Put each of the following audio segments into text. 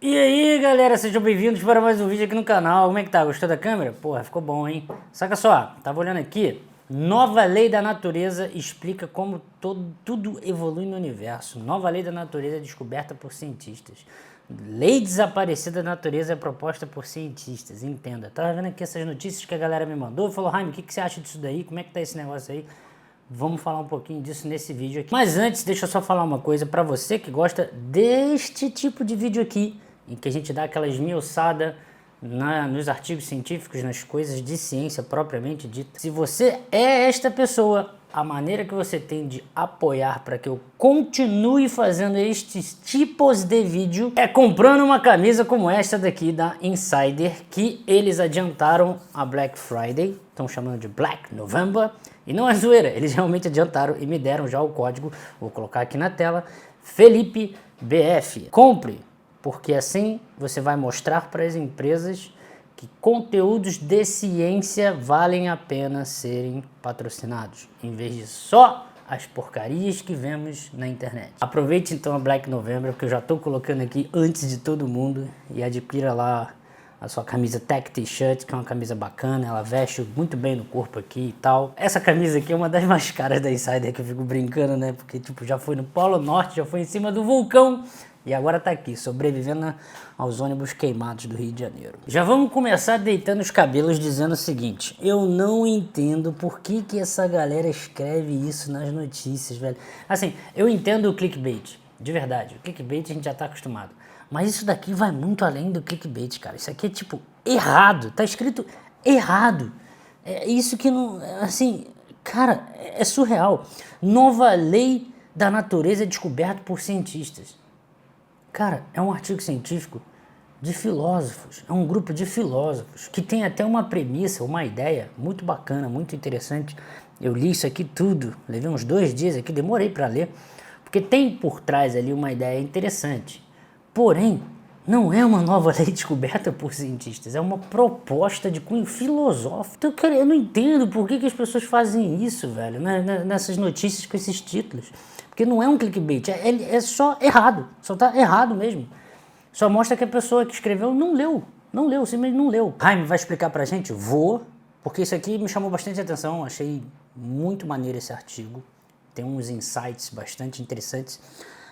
E aí galera, sejam bem-vindos para mais um vídeo aqui no canal. Como é que tá? Gostou da câmera? Porra, ficou bom, hein? Saca só, tava olhando aqui. Nova lei da natureza explica como tudo evolui no universo. Nova lei da natureza é descoberta por cientistas. Lei desaparecida da natureza é proposta por cientistas. Entenda. Tava vendo aqui essas notícias que a galera me mandou. Falou, Jaime, o que você acha disso daí? Como é que tá esse negócio aí? Vamos falar um pouquinho disso nesse vídeo aqui. Mas antes, deixa eu só falar uma coisa para você que gosta deste tipo de vídeo aqui, em que a gente dá aquela esmiuçada nos artigos científicos, nas coisas de ciência propriamente dita. Se você é esta pessoa, a maneira que você tem de apoiar para que eu continue fazendo estes tipos de vídeo é comprando uma camisa como esta daqui da Insider, que eles adiantaram a Black Friday, estão chamando de Black November, e não é zoeira, eles realmente adiantaram e me deram já o código, vou colocar aqui na tela, Felipe BF. Compre! Porque assim você vai mostrar para as empresas que conteúdos de ciência valem a pena serem patrocinados, em vez de só as porcarias que vemos na internet. Aproveite então a Black November, que eu já estou colocando aqui antes de todo mundo, e adquira lá a sua camisa Tech T-Shirt, que é uma camisa bacana, ela veste muito bem no corpo aqui e tal. Essa camisa aqui é uma das mais caras da Insider, que eu fico brincando, né? Porque tipo, já foi no Polo Norte, já foi em cima do vulcão, e agora tá aqui, sobrevivendo aos ônibus queimados do Rio de Janeiro. Já vamos começar deitando os cabelos dizendo o seguinte: eu não entendo por que essa galera escreve isso nas notícias, velho. Assim, eu entendo o clickbait, de verdade. O clickbait a gente já tá acostumado. Mas isso daqui vai muito além do clickbait, cara. Isso aqui é tipo errado, tá escrito errado. É isso que não, assim, cara, é surreal. Nova lei da natureza é descoberta por cientistas. Cara, é um artigo científico de filósofos, é um grupo de filósofos que tem até uma premissa, uma ideia muito bacana, muito interessante. Eu li isso aqui tudo, levei uns 2 dias aqui, demorei para ler, porque tem por trás ali uma ideia interessante. Porém, não é uma nova lei descoberta por cientistas, é uma proposta de cunho filosófico. Então, cara, eu não entendo por que as pessoas fazem isso, velho, nessas notícias com esses títulos. Porque não é um clickbait, é só errado, só tá errado mesmo. Só mostra que a pessoa que escreveu não leu, simplesmente não leu. Jaime vai explicar pra gente? Vou, porque isso aqui me chamou bastante atenção, achei muito maneiro esse artigo. Tem uns insights bastante interessantes.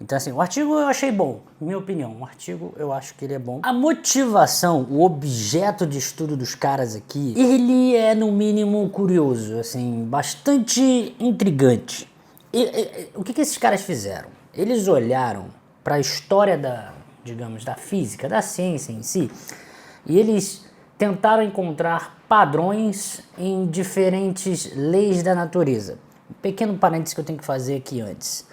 Então assim, o artigo eu achei bom, minha opinião, o artigo eu acho que ele é bom. A motivação, o objeto de estudo dos caras aqui, ele é no mínimo curioso, assim, bastante intrigante. O que esses caras fizeram? Eles olharam para a história digamos, da física, da ciência em si, e eles tentaram encontrar padrões em diferentes leis da natureza. Um pequeno parênteses que eu tenho que fazer aqui antes.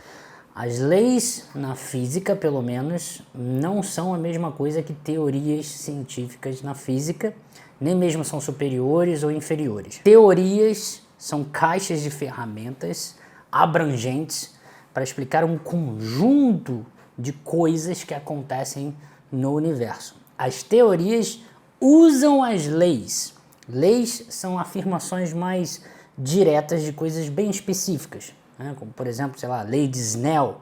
As leis na física, pelo menos, não são a mesma coisa que teorias científicas na física, nem mesmo são superiores ou inferiores. Teorias são caixas de ferramentas abrangentes para explicar um conjunto de coisas que acontecem no universo. As teorias usam as leis. Leis são afirmações mais diretas de coisas bem específicas, né? Como, por exemplo, sei lá, a lei de Snell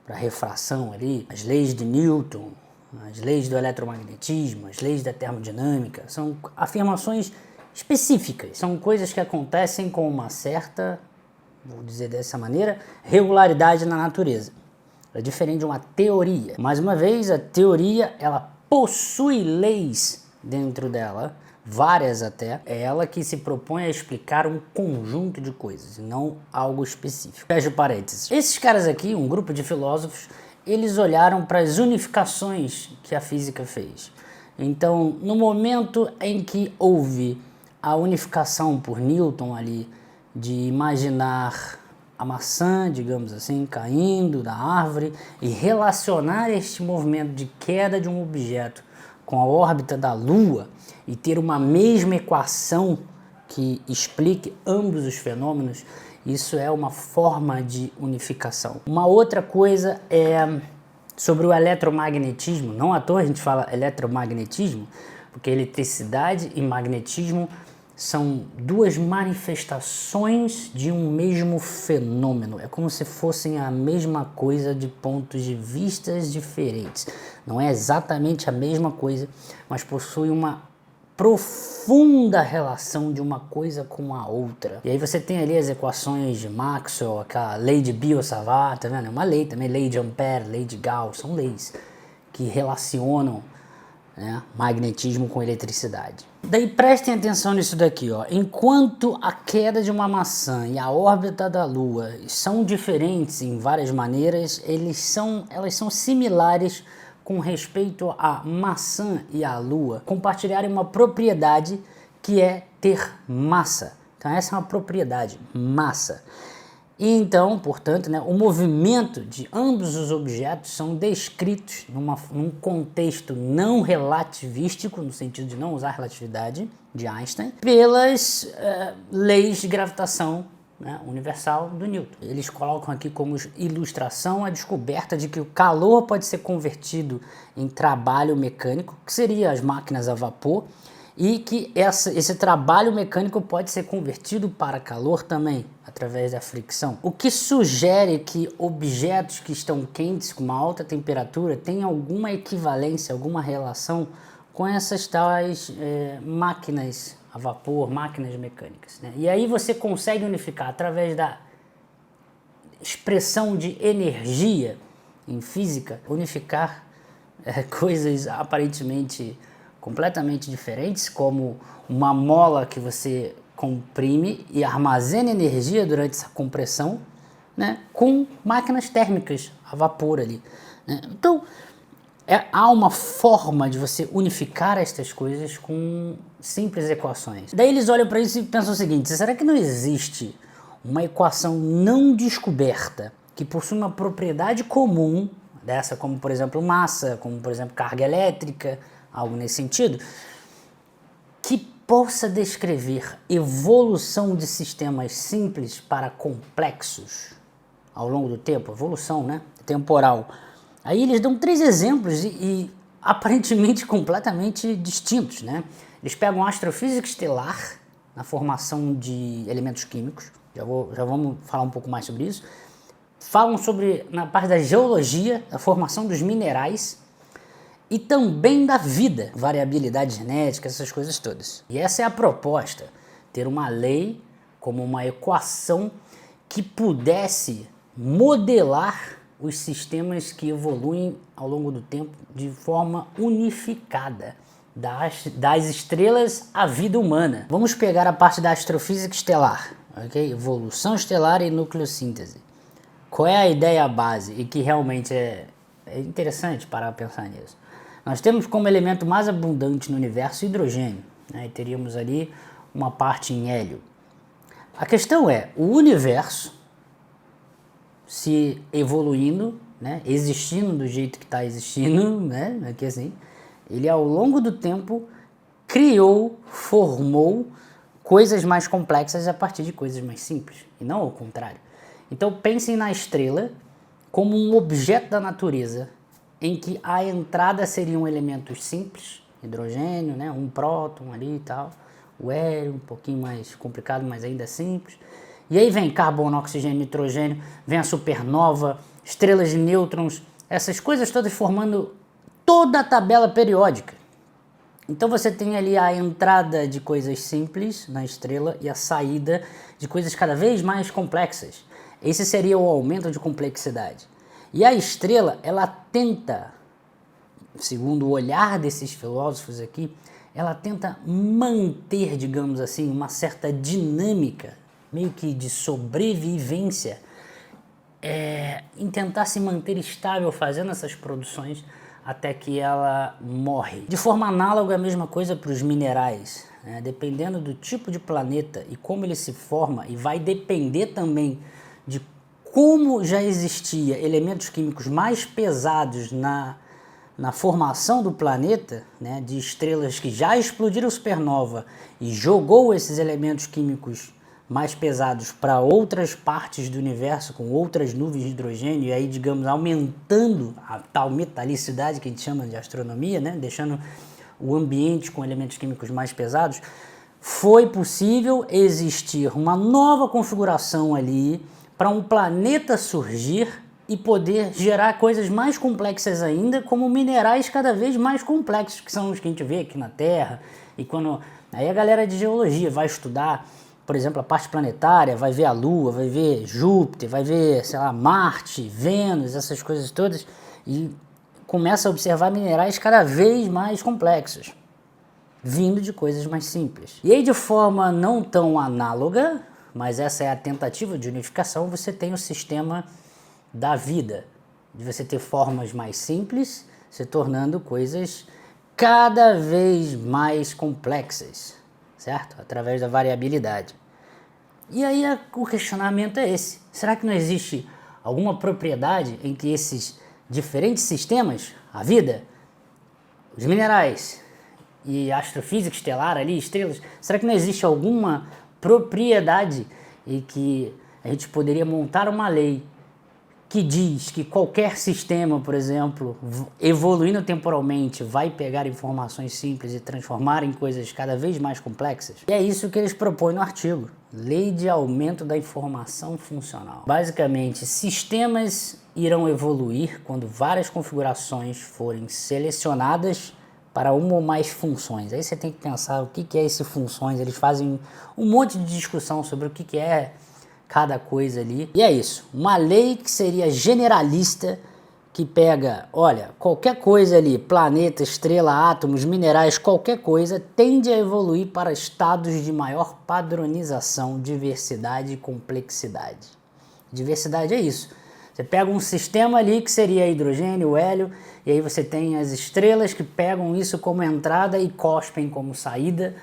para refração ali, as leis de Newton, as leis do eletromagnetismo, as leis da termodinâmica. São afirmações específicas, são coisas que acontecem com uma certa, vou dizer dessa maneira, regularidade na natureza. É diferente de uma teoria. Mais uma vez, a teoria, ela possui leis dentro dela, várias até. É ela que se propõe a explicar um conjunto de coisas, e não algo específico. Fecha parênteses. Esses caras aqui, um grupo de filósofos, eles olharam para as unificações que a física fez. Então, no momento em que houve a unificação por Newton ali, de imaginar a maçã, digamos assim, caindo da árvore e relacionar este movimento de queda de um objeto com a órbita da Lua e ter uma mesma equação que explique ambos os fenômenos, isso é uma forma de unificação. Uma outra coisa é sobre o eletromagnetismo. Não à toa a gente fala eletromagnetismo, porque eletricidade e magnetismo são duas manifestações de um mesmo fenômeno. É como se fossem a mesma coisa de pontos de vistas diferentes. Não é exatamente a mesma coisa, mas possui uma profunda relação de uma coisa com a outra. E aí você tem ali as equações de Maxwell, aquela lei de Biot-Savart, tá vendo? É uma lei também, lei de Ampère, lei de Gauss, são leis que relacionam, né, magnetismo com eletricidade. Daí prestem atenção nisso daqui, ó. Enquanto a queda de uma maçã e a órbita da Lua são diferentes em várias maneiras, elas são similares com respeito à maçã e à Lua compartilharem uma propriedade que é ter massa. Então essa é uma propriedade, massa. E então, portanto, né, o movimento de ambos os objetos são descritos num contexto não relativístico, no sentido de não usar a relatividade de Einstein, pelas leis de gravitação, né, universal do Newton. Eles colocam aqui como ilustração a descoberta de que o calor pode ser convertido em trabalho mecânico, que seria as máquinas a vapor, e que esse trabalho mecânico pode ser convertido para calor também, através da fricção. O que sugere que objetos que estão quentes com uma alta temperatura têm alguma equivalência, alguma relação com essas tais máquinas a vapor, máquinas mecânicas, né? E aí você consegue unificar através da expressão de energia em física, unificar coisas aparentemente completamente diferentes, como uma mola que você comprime e armazena energia durante essa compressão, né, com máquinas térmicas a vapor ali, né? Então, há uma forma de você unificar estas coisas com simples equações. Daí eles olham para isso e pensam o seguinte: será que não existe uma equação não descoberta que possui uma propriedade comum, dessa como por exemplo massa, como por exemplo carga elétrica, algo nesse sentido, que possa descrever evolução de sistemas simples para complexos ao longo do tempo? Evolução, né? Temporal. Aí eles dão 3 exemplos e aparentemente completamente distintos, né? Eles pegam a astrofísica estelar na formação de elementos químicos, já vamos falar um pouco mais sobre isso. Falam sobre, na parte da geologia, a formação dos minerais e também da vida, variabilidade genética, essas coisas todas. E essa é a proposta, ter uma lei como uma equação que pudesse modelar os sistemas que evoluem ao longo do tempo de forma unificada, das estrelas à vida humana. Vamos pegar a parte da astrofísica estelar, ok? Evolução estelar e nucleossíntese. Qual é a ideia base e que realmente é interessante para pensar nisso? Nós temos como elemento mais abundante no universo hidrogênio, né? E teríamos ali uma parte em hélio. A questão é, o universo se evoluindo, né, existindo do jeito que está existindo, né, aqui assim, ele ao longo do tempo criou, formou coisas mais complexas a partir de coisas mais simples, e não ao contrário. Então pensem na estrela como um objeto da natureza, em que a entrada seriam elementos simples, hidrogênio, né, um próton ali e tal, o hélio, um pouquinho mais complicado, mas ainda simples. E aí vem carbono, oxigênio, nitrogênio, vem a supernova, estrelas de nêutrons, essas coisas todas formando toda a tabela periódica. Então você tem ali a entrada de coisas simples na estrela e a saída de coisas cada vez mais complexas. Esse seria o aumento de complexidade. E a estrela, ela tenta, segundo o olhar desses filósofos aqui, ela tenta manter, digamos assim, uma certa dinâmica, meio que de sobrevivência, em tentar se manter estável fazendo essas produções até que ela morre. De forma análoga, a mesma coisa para os minerais, né? Dependendo do tipo de planeta e como ele se forma, e vai depender também de como já existia elementos químicos mais pesados na formação do planeta, né, de estrelas que já explodiram supernova e jogou esses elementos químicos mais pesados para outras partes do universo com outras nuvens de hidrogênio, e aí, digamos, aumentando a tal metalicidade que a gente chama de astronomia, né, deixando o ambiente com elementos químicos mais pesados, foi possível existir uma nova configuração ali para um planeta surgir e poder gerar coisas mais complexas ainda, como minerais cada vez mais complexos, que são os que a gente vê aqui na Terra. E quando aí a galera de geologia vai estudar, por exemplo, a parte planetária, vai ver a Lua, vai ver Júpiter, vai ver, sei lá, Marte, Vênus, essas coisas todas, e começa a observar minerais cada vez mais complexos, vindo de coisas mais simples. E aí, de forma não tão análoga, mas essa é a tentativa de unificação, você tem o sistema da vida, de você ter formas mais simples, se tornando coisas cada vez mais complexas, certo? Através da variabilidade. E aí o questionamento é esse: será que não existe alguma propriedade entre esses diferentes sistemas, a vida, os minerais e a astrofísica estelar ali, estrelas? Será que não existe alguma propriedade em que a gente poderia montar uma lei que diz que qualquer sistema, por exemplo, evoluindo temporalmente, vai pegar informações simples e transformar em coisas cada vez mais complexas? E é isso que eles propõem no artigo. Lei de aumento da informação funcional. Basicamente, sistemas irão evoluir quando várias configurações forem selecionadas para uma ou mais funções. Aí você tem que pensar o que é esse funções. Eles fazem um monte de discussão sobre o que é cada coisa ali. E é isso, uma lei que seria generalista, que pega, olha, qualquer coisa ali, planeta, estrela, átomos, minerais, qualquer coisa, tende a evoluir para estados de maior padronização, diversidade e complexidade. Diversidade é isso. Você pega um sistema ali que seria hidrogênio, hélio, e aí você tem as estrelas que pegam isso como entrada e cospem como saída,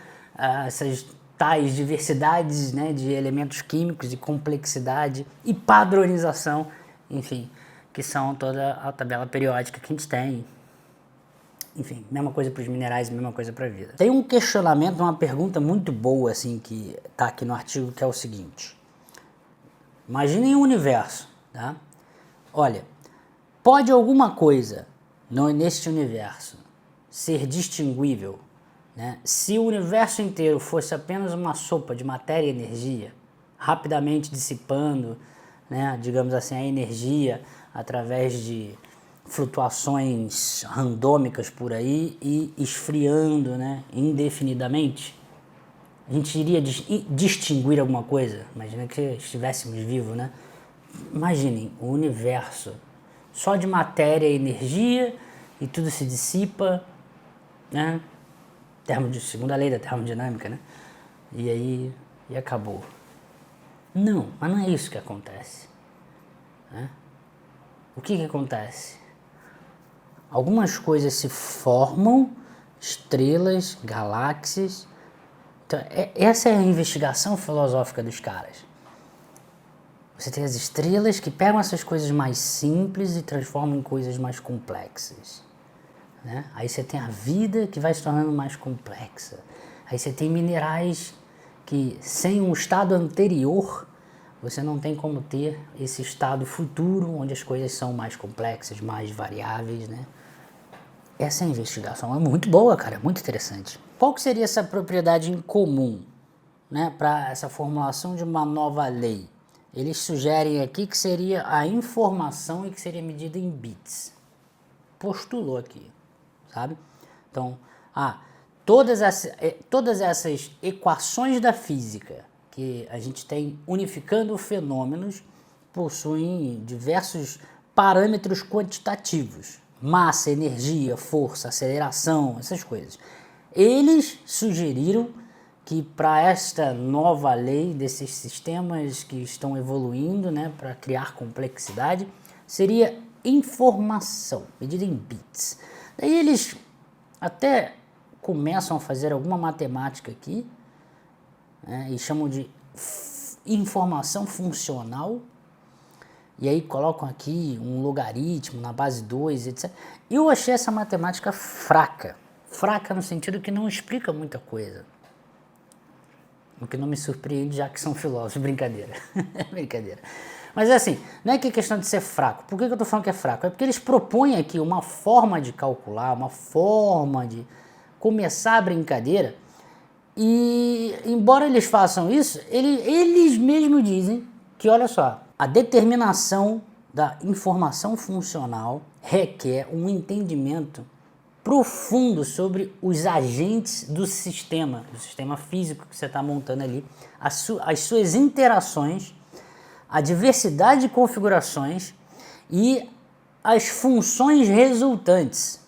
essas tais diversidades, né, de elementos químicos, de complexidade e padronização, enfim, que são toda a tabela periódica que a gente tem. Enfim, mesma coisa para os minerais, mesma coisa para a vida. Tem um questionamento, uma pergunta muito boa assim que está aqui no artigo, que é o seguinte: imaginem um universo, tá? Olha, pode alguma coisa neste universo ser distinguível, né? Se o universo inteiro fosse apenas uma sopa de matéria e energia, rapidamente dissipando, né, digamos assim, a energia através de flutuações randômicas por aí e esfriando, né, indefinidamente, a gente iria distinguir alguma coisa? Imagina que estivéssemos vivos, né? Imaginem o universo só de matéria e energia e tudo se dissipa, né? Segunda lei da termodinâmica, né? E aí, acabou. Não, mas não é isso que acontece, né? O que acontece? Algumas coisas se formam, estrelas, galáxias. Então, essa é a investigação filosófica dos caras. Você tem as estrelas que pegam essas coisas mais simples e transformam em coisas mais complexas, né? Aí você tem a vida que vai se tornando mais complexa. Aí você tem minerais que, sem um estado anterior, você não tem como ter esse estado futuro, onde as coisas são mais complexas, mais variáveis, né? Essa investigação é muito boa, cara, é muito interessante. Qual que seria essa propriedade em comum, né, para essa formulação de uma nova lei? Eles sugerem aqui que seria a informação e que seria medida em bits. Postulou aqui, sabe? Então, todas essas equações da física que a gente tem unificando fenômenos possuem diversos parâmetros quantitativos: massa, energia, força, aceleração, essas coisas. Eles sugeriram que para esta nova lei desses sistemas que estão evoluindo, né, para criar complexidade, seria informação, medida em bits. Daí eles até começam a fazer alguma matemática aqui, né, e chamam de informação funcional, e aí colocam aqui um logaritmo na base 2, etc. Eu achei essa matemática fraca no sentido que não explica muita coisa. O que não me surpreende, já que são filósofos. Brincadeira. Brincadeira. Mas é assim, não é que é questão de ser fraco. Por que eu estou falando que é fraco? É porque eles propõem aqui uma forma de calcular, uma forma de começar a brincadeira. E, embora eles façam isso, eles mesmos dizem que, olha só, a determinação da informação funcional requer um entendimento profundo sobre os agentes do sistema físico que você está montando ali, as suas interações, a diversidade de configurações e as funções resultantes.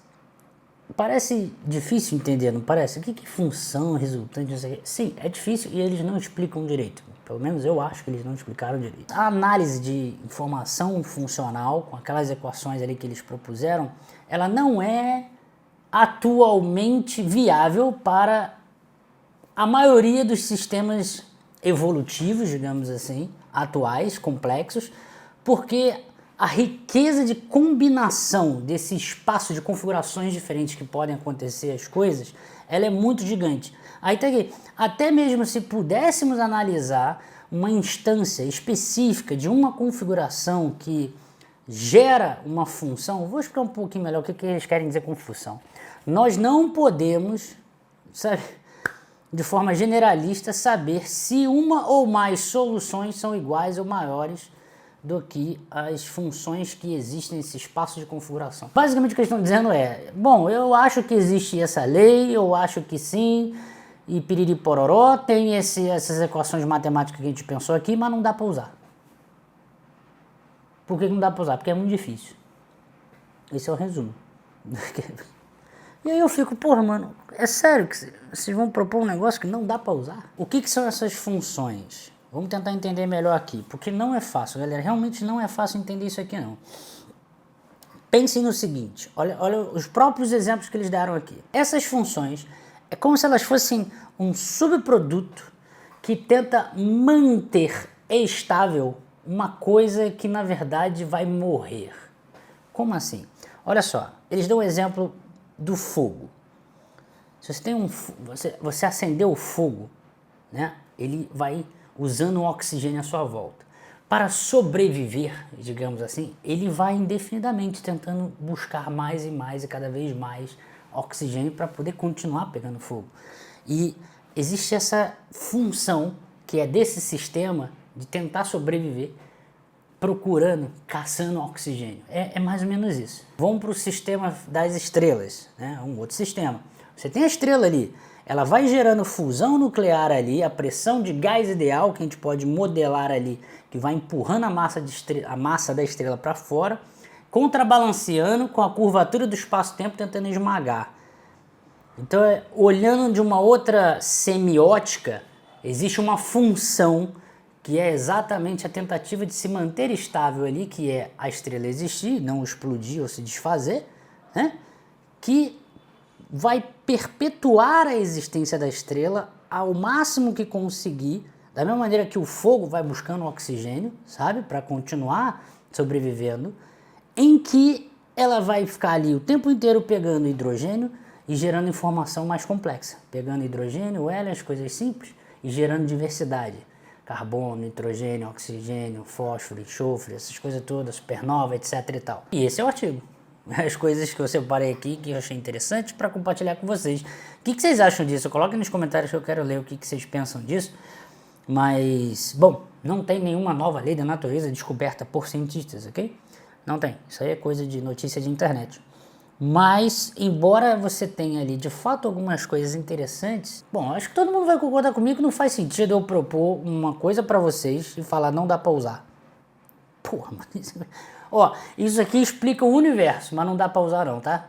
Parece difícil entender, não parece? O que é função resultante? Sim, é difícil e eles não explicam direito. Pelo menos eu acho que eles não explicaram direito. A análise de informação funcional, com aquelas equações ali que eles propuseram, ela não é atualmente viável para a maioria dos sistemas evolutivos, digamos assim, atuais, complexos, porque a riqueza de combinação desse espaço de configurações diferentes que podem acontecer as coisas, ela é muito gigante. Aí tá aqui, até mesmo se pudéssemos analisar uma instância específica de uma configuração que gera uma função, vou explicar um pouquinho melhor o que eles querem dizer com função. Nós não podemos, sabe, de forma generalista, saber se uma ou mais soluções são iguais ou maiores do que as funções que existem nesse espaço de configuração. Basicamente o que eles estão dizendo é, bom, eu acho que existe essa lei, eu acho que sim, e piriri pororó, tem essas equações matemáticas que a gente pensou aqui, mas não dá para usar. Por que não dá para usar? Porque é muito difícil. Esse é o resumo. E aí eu fico, porra, mano, é sério que vocês vão propor um negócio que não dá para usar? O que são essas funções? Vamos tentar entender melhor aqui, porque não é fácil, galera, realmente não é fácil entender isso aqui não. Pensem no seguinte, olha os próprios exemplos que eles deram aqui. Essas funções é como se elas fossem um subproduto que tenta manter estável uma coisa que na verdade vai morrer. Como assim? Olha só, eles dão o exemplo do fogo. Se você tem você acendeu o fogo, né? Ele vai usando o oxigênio à sua volta. Para sobreviver, digamos assim, ele vai indefinidamente tentando buscar mais e mais e cada vez mais oxigênio para poder continuar pegando fogo. E existe essa função que é desse sistema de tentar sobreviver procurando, caçando oxigênio. É mais ou menos isso. Vamos para o sistema das estrelas, né? Um outro sistema. Você tem a estrela ali, ela vai gerando fusão nuclear ali, a pressão de gás ideal que a gente pode modelar ali, que vai empurrando a massa da estrela para fora, contrabalanceando com a curvatura do espaço-tempo tentando esmagar. Então, olhando de uma outra semiótica, existe uma função que é exatamente a tentativa de se manter estável ali, que é a estrela existir, não explodir ou se desfazer, né? Que vai perpetuar a existência da estrela ao máximo que conseguir, da mesma maneira que o fogo vai buscando oxigênio, sabe, para continuar sobrevivendo, em que ela vai ficar ali o tempo inteiro pegando hidrogênio e gerando informação mais complexa, pegando hidrogênio, hélio, as coisas simples, e gerando diversidade, carbono, nitrogênio, oxigênio, fósforo, enxofre, essas coisas todas, supernova, etc e tal. E esse é o artigo. As coisas que eu separei aqui, que eu achei interessante para compartilhar com vocês. O que vocês acham disso? Coloquem nos comentários que eu quero ler o que vocês pensam disso. Mas, bom, não tem nenhuma nova lei da natureza descoberta por cientistas, ok? Não tem. Isso aí é coisa de notícia de internet. Mas, embora você tenha ali, de fato, algumas coisas interessantes, bom, acho que todo mundo vai concordar comigo que não faz sentido eu propor uma coisa para vocês e falar não dá para usar. Porra, mano, ó, isso aqui explica o universo, mas não dá pra usar não, tá?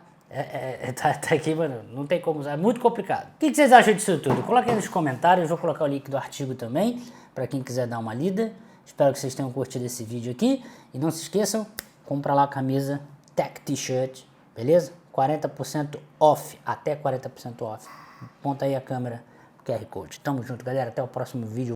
Tá aqui, mano, não tem como usar, é muito complicado. O que vocês acham disso tudo? Coloquem aí nos comentários, vou colocar o link do artigo também, pra quem quiser dar uma lida. Espero que vocês tenham curtido esse vídeo aqui. E não se esqueçam, compra lá a camisa Tech T-Shirt, beleza? 40% off, até 40% off. Ponta aí a câmera, QR Code. Tamo junto, galera, até o próximo vídeo.